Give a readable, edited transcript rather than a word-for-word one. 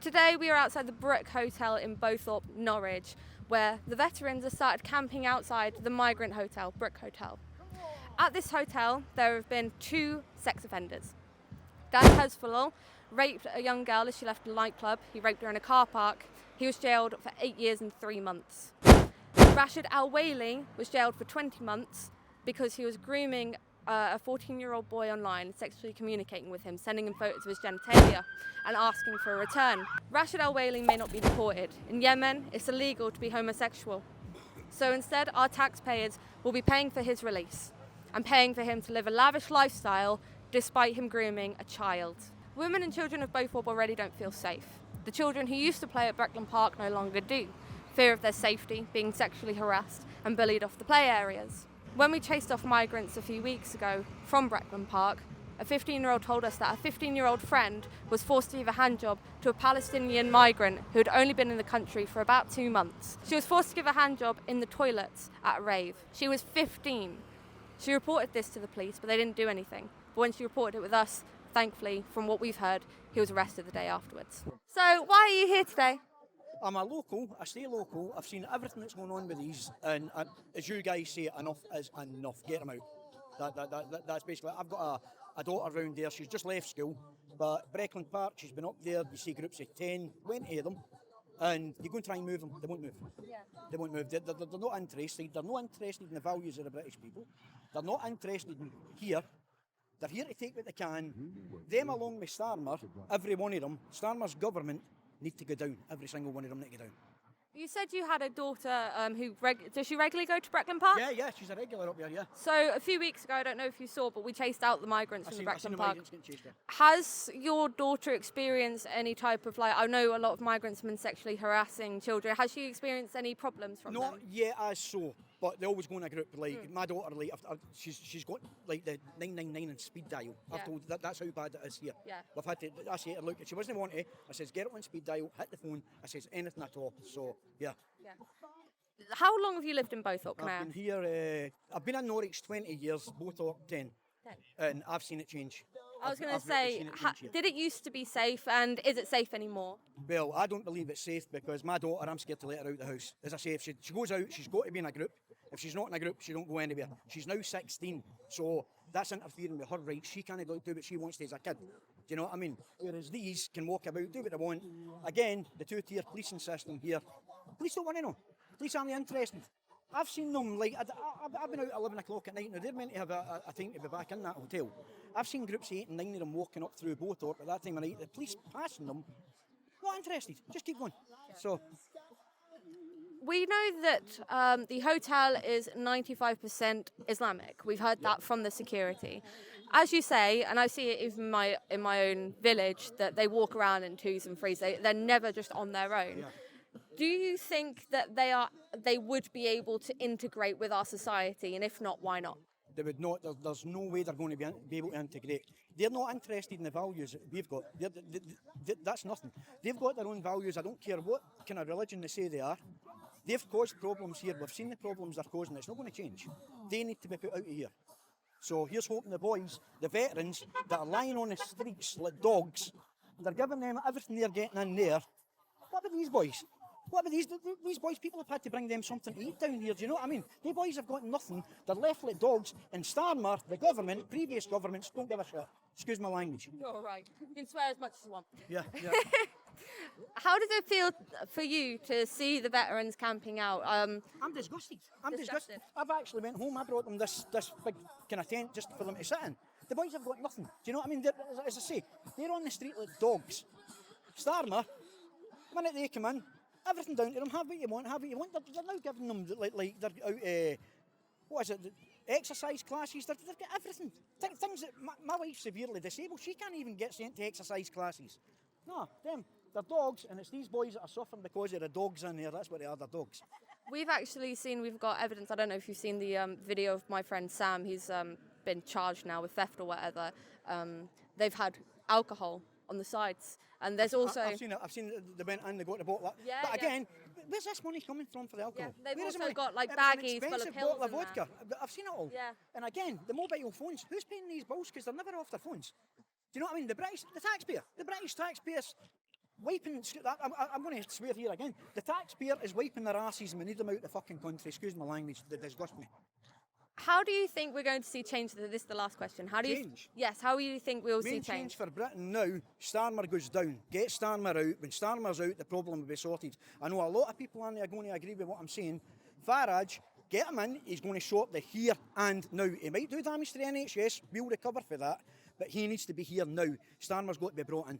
Today we are outside the Brook Hotel in Bowthorpe, Norwich, where the veterans have started camping outside the Migrant Hotel, Brook Hotel. At this hotel, there have been 2 sex offenders. Dan Hesfalol raped a young girl as she left a nightclub. He raped her in a car park. He was jailed for 8 years and 3 months. Rashid Al-Waili was jailed for 20 months because he was grooming a 14-year-old boy online and sexually communicating with him, sending him photos of his genitalia and asking for a return. Rashid Al-Waili may not be deported. In Yemen, it's illegal to be homosexual. So instead, our taxpayers will be paying for his release and paying for him to live a lavish lifestyle despite him grooming a child. Women and children of Bowthorpe already don't feel safe. The children who used to play at Breckland Park no longer do. Fear of their safety, being sexually harassed and bullied off the play areas. When we chased off migrants a few weeks ago from Breckland Park, a 15-year-old told us that a 15-year-old friend was forced to give a handjob to a Palestinian migrant who had only been in the country for about 2 months. She was forced to give a handjob in the toilets at a rave. She was 15. She reported this to the police, but they didn't do anything. But when she reported it with us, thankfully, from what we've heard, he was arrested the day afterwards. So, why are you here today? I'm a local, I stay local, I've seen everything that's going on with these, and as you guys say, enough is enough, get them out. That's basically, I've got a daughter around there, she's just left school, but Breckland Park, she's been up there, you see groups of 10, 20 of them, and you go and try and move them, they won't move. Yeah. They won't move, they're not interested, they're not interested in the values of the British people, they're not interested in here. They're here to take what they can. Them along with Starmer, every one of them, Starmer's government need to go down. Every single one of them need to go down. You said you had a daughter does she regularly go to Breckland Park? Yeah, she's a regular up there, yeah. So a few weeks ago, I don't know if you saw, but we chased out the migrants from the Breckland Park. Migrants getting chased out. Has your daughter experienced any type of, I know a lot of migrants have been sexually harassing children. Has she experienced any problems from them? Not yet as so, but they always go in a group. My daughter, she's got the 999 and speed dial. Yeah. I've told that's how bad it is here. Yeah. We've had to. I say, look, if she wasn't wanting it, I says get it on speed dial, hit the phone. I says anything at all. So yeah. Yeah. How long have you lived in Bowthorpe? Can I I've ask? been here. I've been in Norwich 20 years, Bowthorpe 10, and I've seen it change. I was going to I've really say, seen it change here. did it used to be safe, and is it safe anymore? Well, I don't believe it's safe because my daughter, I'm scared to let her out the house. As I say, if she goes out, she's got to be in a group. If she's not in a group, she don't go anywhere. She's now 16, so that's interfering with her rights. She can't do what she wants to as a kid. Do you know what I mean? Whereas these can walk about, do what they want. Again, the 2-tier policing system here. Police don't want to know. Police aren't interested. I've seen them, I've been out at 11 o'clock at night. Now, they're meant to have a thing to be back in that hotel. I've seen groups of 8 and 9 of them walking up through Bowthorpe at that time of night. The police passing them, not interested. Just keep going. So. We know that the hotel is 95% Islamic. We've heard that from the security. As you say, and I see it even in my own village, that they walk around in 2s and 3s. They're never just on their own. Yeah. Do you think that they would be able to integrate with our society? And if not, why not? They would not. There's no way they're going to be able to integrate. They're not interested in the values that we've got. That's nothing. They've got their own values. I don't care what kind of religion they say they are. They've caused problems here. We've seen the problems they're causing. It's not going to change. They need to be put out of here. So here's hoping the boys, the veterans that are lying on the streets like dogs, they're giving them everything they're getting in there. What about these boys? What about these boys? People have had to bring them something to eat down here. Do you know what I mean? These boys have got nothing. They're left like dogs. And Starmer, the government, previous governments, don't give a shit. Excuse my language. You're all right. You can swear as much as you want. Yeah. How does it feel for you to see the veterans camping out? I'm disgusted. I'm disgusted. I've actually went home. I brought them this big kind of tent just for them to sit in. The boys have got nothing. Do you know what I mean? As I say, they're on the street like dogs. Starmer, the minute they come in, everything down to them. Have what you want. Have what you want. They're now giving them like they're out. What is it? Exercise classes. They've got everything. Things that my wife's severely disabled. She can't even get sent to exercise classes. No, them. They're dogs, and it's these boys that are suffering because of the dogs in there. That's what they are, they're dogs. We've got evidence. I don't know if you've seen the video of my friend Sam. He's been charged now with theft or whatever. They've had alcohol on the sides. And there's also... I've seen they went in, they got the bottle. Yeah, but again, where's this money coming from for the alcohol? Yeah, they've Where is also it got like It was an baggies full of expensive pills bottle of and vodka. I've seen it all. Yeah. And again, the mobile phones. Who's paying these bills? Because they're never off their phones. Do you know what I mean? The British taxpayers. wiping, I'm going to swear here again, the taxpayer is wiping their asses and we need them out of the fucking country. Excuse my language, they disgust me. How do you think we're going to see change? This is the last question. How do you? Change? Yes. How do you think we'll see Main change? change for Britain now, Starmer goes down. Get Starmer out. When Starmer's out, the problem will be sorted. I know a lot of people are going to agree with what I'm saying. Farage, get him in, he's going to sort the here and now. He might do damage to the NHS, we'll recover for that, but he needs to be here now. Starmer's got to be brought in.